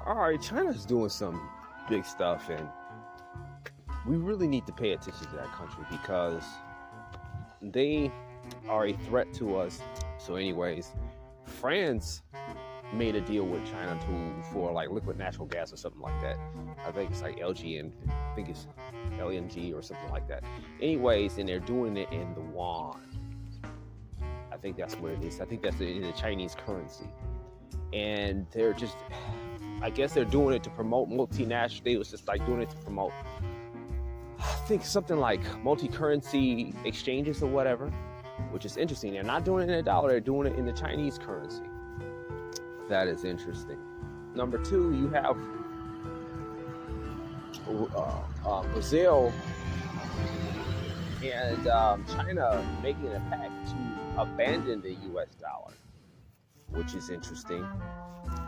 All right, China's doing some big stuff, and we really need to pay attention to that country because they are a threat to us. So, anyways, France made a deal with China for like liquid natural gas or something like that. I think it's like LG and I think it's LNG or something like that. Anyways, and they're doing it in the yuan. I think that's what it is. I think that's in the Chinese currency. And they're just, I guess they're doing it to promote multinational. They was just like doing it to promote, I think something like multi-currency exchanges or whatever, which is interesting. They're not doing it in a dollar. They're doing it in the Chinese currency. That is interesting. Number two, you have Brazil and China making a pact to abandon the U.S. dollar, which is interesting.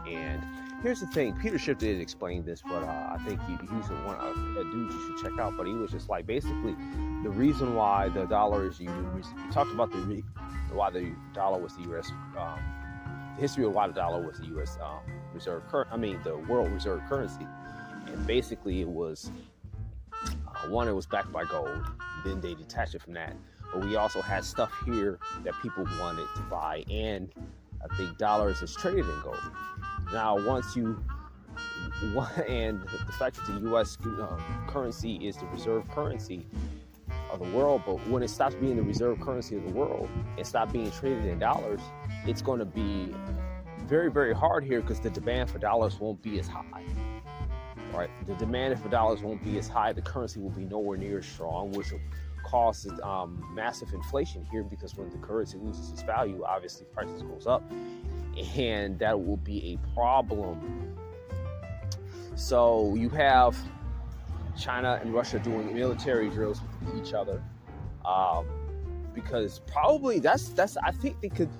And here's the thing: Peter Schiff did explain this, but I think he's a dude you should check out. But he was just like, basically, the reason why the dollar is used. He talked about why the dollar was the U.S. The history of why the dollar was the U.S. The world reserve currency. And basically, it was one, it was backed by gold. Then they detached it from that. But we also had stuff here that people wanted to buy, and I think dollars is traded in gold. Now, and the fact that the U.S. currency is the reserve currency of the world, but when it stops being the reserve currency of the world and stop being traded in dollars, it's going to be very, very hard here because the demand for dollars won't be as high. Right? The demand for dollars won't be as high. The currency will be nowhere near as strong, which will cause massive inflation here because when the currency loses its value, obviously prices goes up, and that will be a problem. So you have China and Russia doing military drills with each other because probably that's I think they could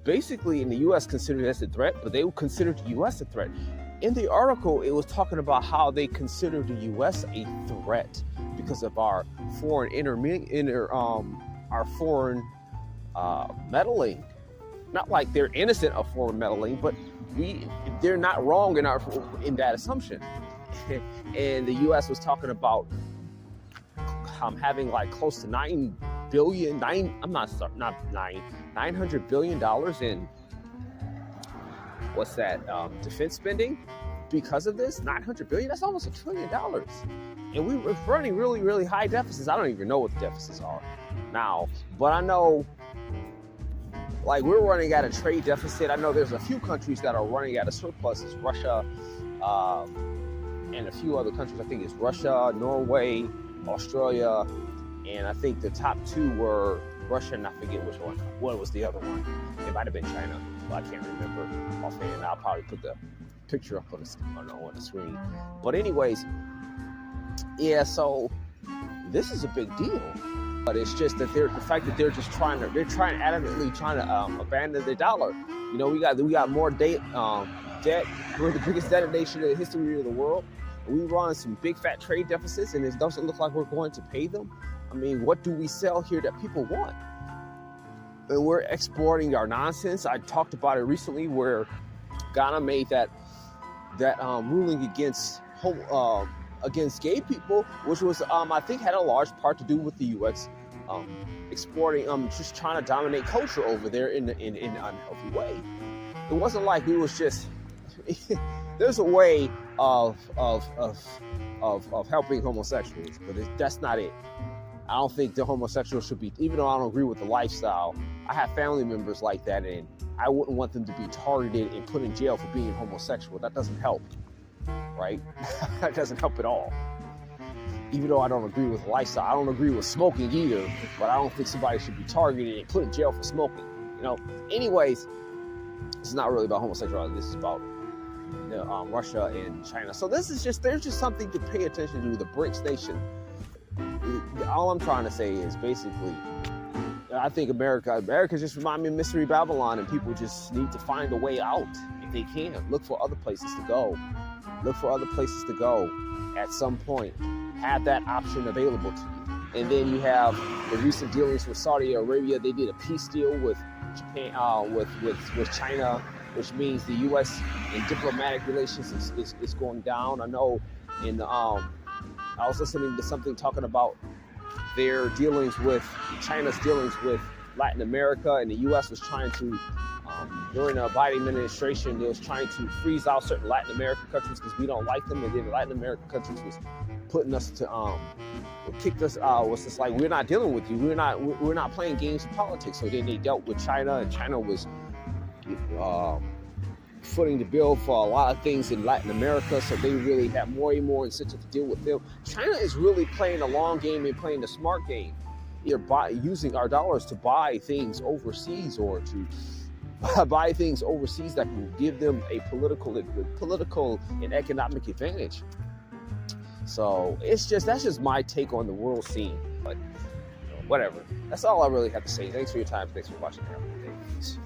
basically in the U.S. consider this a threat, but they would consider the U.S. a threat. In the article, it was talking about how they consider the U.S. a threat because of our foreign meddling. Not like they're innocent of foreign meddling, but they're not wrong in that assumption. And the U.S. was talking about having like close to $900 billion in what's that, defense spending because of this. $900 billion, that's almost $1 trillion. And we're running really, really high deficits. I don't even know what the deficits are now, but I know like we're running at a trade deficit. I know there's a few countries that are running at a surplus. It's Russia and a few other countries. I think it's Russia, Norway, Australia, and I think the top two were Russia, and I forget which one. What was the other one? It might have been China, but I can't remember offhand. I'll probably put the picture up on the screen. But anyways, yeah. So this is a big deal. But it's just that they're adamantly trying to abandon the dollar. You know, we got more debt. We're the biggest debt nation in the history of the world. We run some big fat trade deficits, and it doesn't look like we're going to pay them. I mean, what do we sell here that people want? And we're exporting our nonsense. I talked about it recently where Ghana made that ruling against gay people, which was I think had a large part to do with the U.S. Exporting, just trying to dominate culture over there in an unhealthy way. It wasn't like we was just. There's a way of helping homosexuals, but that's not it. I don't think the homosexuals should be, even though I don't agree with the lifestyle, I have family members like that, and I wouldn't want them to be targeted and put in jail for being homosexual. That doesn't help, right? That doesn't help at all. Even though I don't agree with the lifestyle, I don't agree with smoking either, but I don't think somebody should be targeted and put in jail for smoking, you know? Anyways, it's not really about homosexuality. This is about Russia and China. So there's just something to pay attention to, the BRICS nation. All I'm trying to say is basically, I think America just remind me of Mystery Babylon, and people just need to find a way out if they can. Look for other places to go. At some point. Have that option available to you. And then you have the recent dealings with Saudi Arabia. They did a peace deal with Japan, with China which means the U.S. in diplomatic relations is going down. I know I was listening to something talking about their dealings with China's dealings with Latin America, and the U.S. was trying to, during the Biden administration, it was trying to freeze out certain Latin American countries because we don't like them, and then the Latin American countries was putting us to, kicked us out. Was just like, we're not dealing with you. We're not playing games of politics. So then they dealt with China, and China was footing the bill for a lot of things in Latin America, so they really have more and more incentive to deal with them. China is really playing a long game and playing the smart game. They're using our dollars to buy things overseas, or to buy things overseas that can give them a political and economic advantage. So that's just my take on the world scene. But whatever. That's all I really have to say. Thanks for your time. Thanks for watching. Have a good day. Peace.